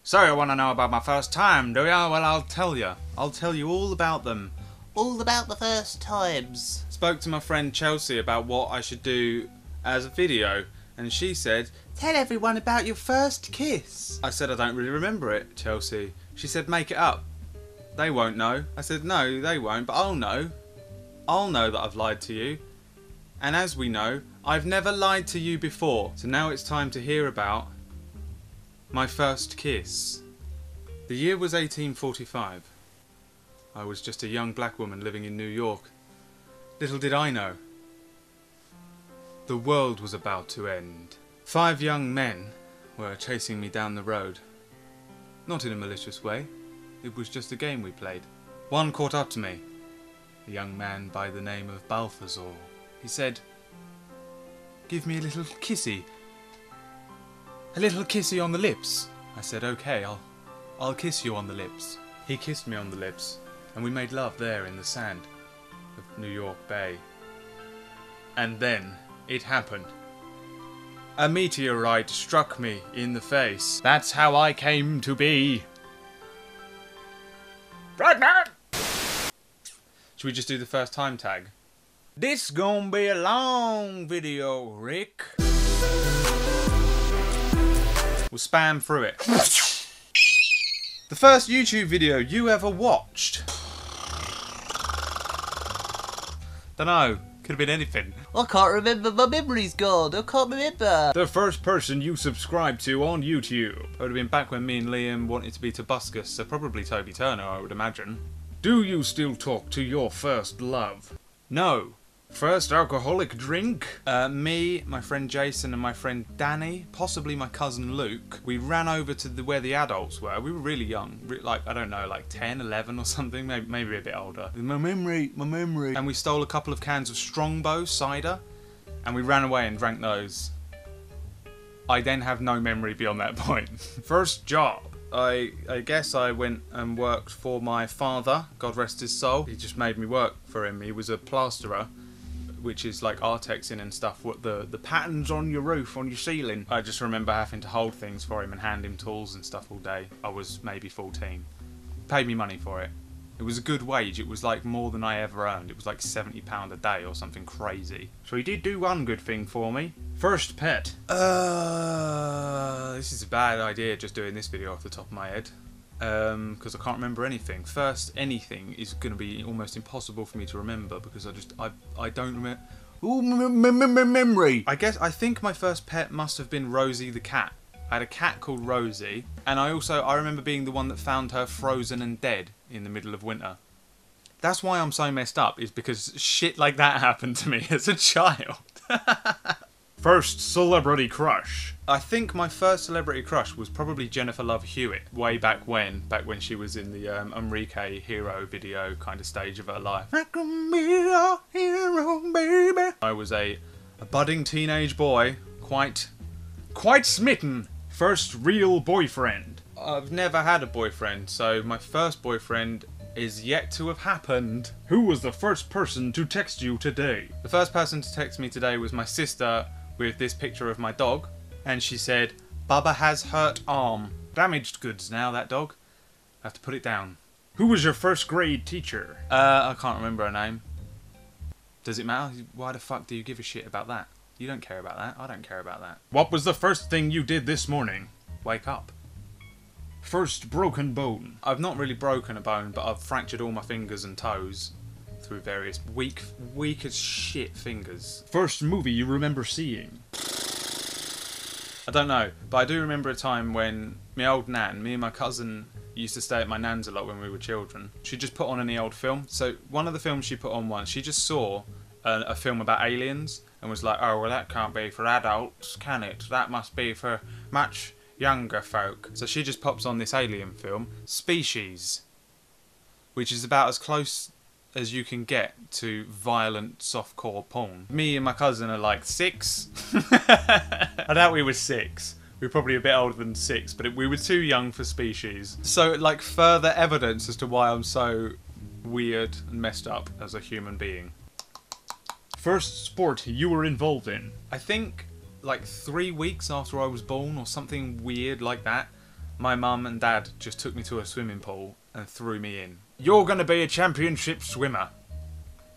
So you want to know about my first time, do ya? Well, I'll tell you. I'll tell you all about them. All about the first times. Spoke to my friend Chelsea about what I should do as a video, and she said, "Tell everyone about your first kiss." I said, "I don't really remember it, Chelsea." She said, "Make it up. They won't know." I said, "No, they won't, but I'll know. I'll know that I've lied to you. And as we know, I've never lied to you before. So now it's time to hear about my first kiss." The year was 1845. I was just a young black woman living in New York. Little did I know, the world was about to end. 5 young men were chasing me down the road. Not in a malicious way, it was just a game we played. One caught up to me, a young man by the name of Balthazar. He said, "Give me a little kissy. A little kissy on the lips." I said, "Okay, I'll kiss you on the lips." He kissed me on the lips, and we made love there in the sand of New York Bay. And then it happened. A meteorite struck me in the face. That's how I came to be pregnant! Should we just do the first time tag? This gonna be a long video, Rick. We'll spam through it. The first YouTube video you ever watched? Dunno, could have been anything. I can't remember, my memory's gone, I can't remember. The first person you subscribed to on YouTube. It would have been back when me and Liam wanted to be Tobuscus, so probably Toby Turner, I would imagine. Do you still talk to your first love? No. First alcoholic drink? Me, my friend Jason and my friend Danny, possibly my cousin Luke, we ran over to where the adults were. We were really young, like, I don't know, like 10, 11 or something, maybe a bit older. My memory. And we stole a couple of cans of Strongbow cider, and we ran away and drank those. I then have no memory beyond that point. First job. I guess I went and worked for my father, God rest his soul. He just made me work for him. He was a plasterer, which is like artexing and stuff, what the patterns on your roof, on your ceiling. I just remember having to hold things for him and hand him tools and stuff all day. I was maybe 14. Paid me money for it. It was a good wage. It was like more than I ever earned. It was like £70 a day or something crazy. So he did do one good thing for me. First pet. This is a bad idea just doing this video off the top of my head. Because I can't remember anything. First anything is going to be almost impossible for me to remember because I don't remember. Ooh, memory. I think my first pet must have been Rosie the cat. I had a cat called Rosie, and I remember being the one that found her frozen and dead in the middle of winter. That's why I'm so messed up, is because shit like that happened to me as a child. First celebrity crush. I think my first celebrity crush was probably Jennifer Love Hewitt, way back when she was in the Enrique hero video kind of stage of her life. I can be a hero, baby. I was a budding teenage boy, quite smitten. First real boyfriend. I've never had a boyfriend, so my first boyfriend is yet to have happened. Who was the first person to text you today? The first person to text me today was my sister with this picture of my dog, and she said, "Bubba has hurt arm." Damaged goods now, that dog. I have to put it down. Who was your first grade teacher? I can't remember her name. Does it matter? Why the fuck do you give a shit about that? You don't care about that. I don't care about that. What was the first thing you did this morning? Wake up. First broken bone. I've not really broken a bone, but I've fractured all my fingers and toes through various weak as shit fingers. First movie you remember seeing? I don't know, but I do remember a time when my old nan, me and my cousin used to stay at my nan's a lot when we were children. She just put on any old film. So one of the films she put on once, she just saw a film about aliens and was like, "Oh, well, that can't be for adults, can it? That must be for much younger folk." So she just pops on this alien film, Species, which is about as close as you can get to violent softcore porn. Me and my cousin are like 6. I doubt we were 6. We were probably a bit older than 6, but we were too young for Species. So, like, further evidence as to why I'm so weird and messed up as a human being. First sport you were involved in? I think like 3 weeks after I was born or something weird like that, my mum and dad just took me to a swimming pool and threw me in. You're going to be a championship swimmer.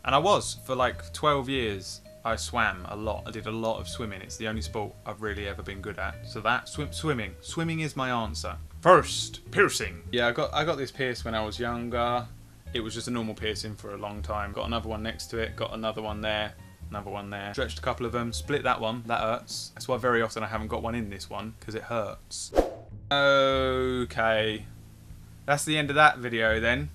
And I was. For like 12 years, I swam a lot. I did a lot of swimming. It's the only sport I've really ever been good at. So that, swimming. Swimming is my answer. First, piercing. Yeah, I got this pierced when I was younger. It was just a normal piercing for a long time. Got another one next to it. Got another one there. Another one there. Stretched a couple of them. Split that one. That hurts. That's why very often I haven't got one in this one, because it hurts. Okay. That's the end of that video then.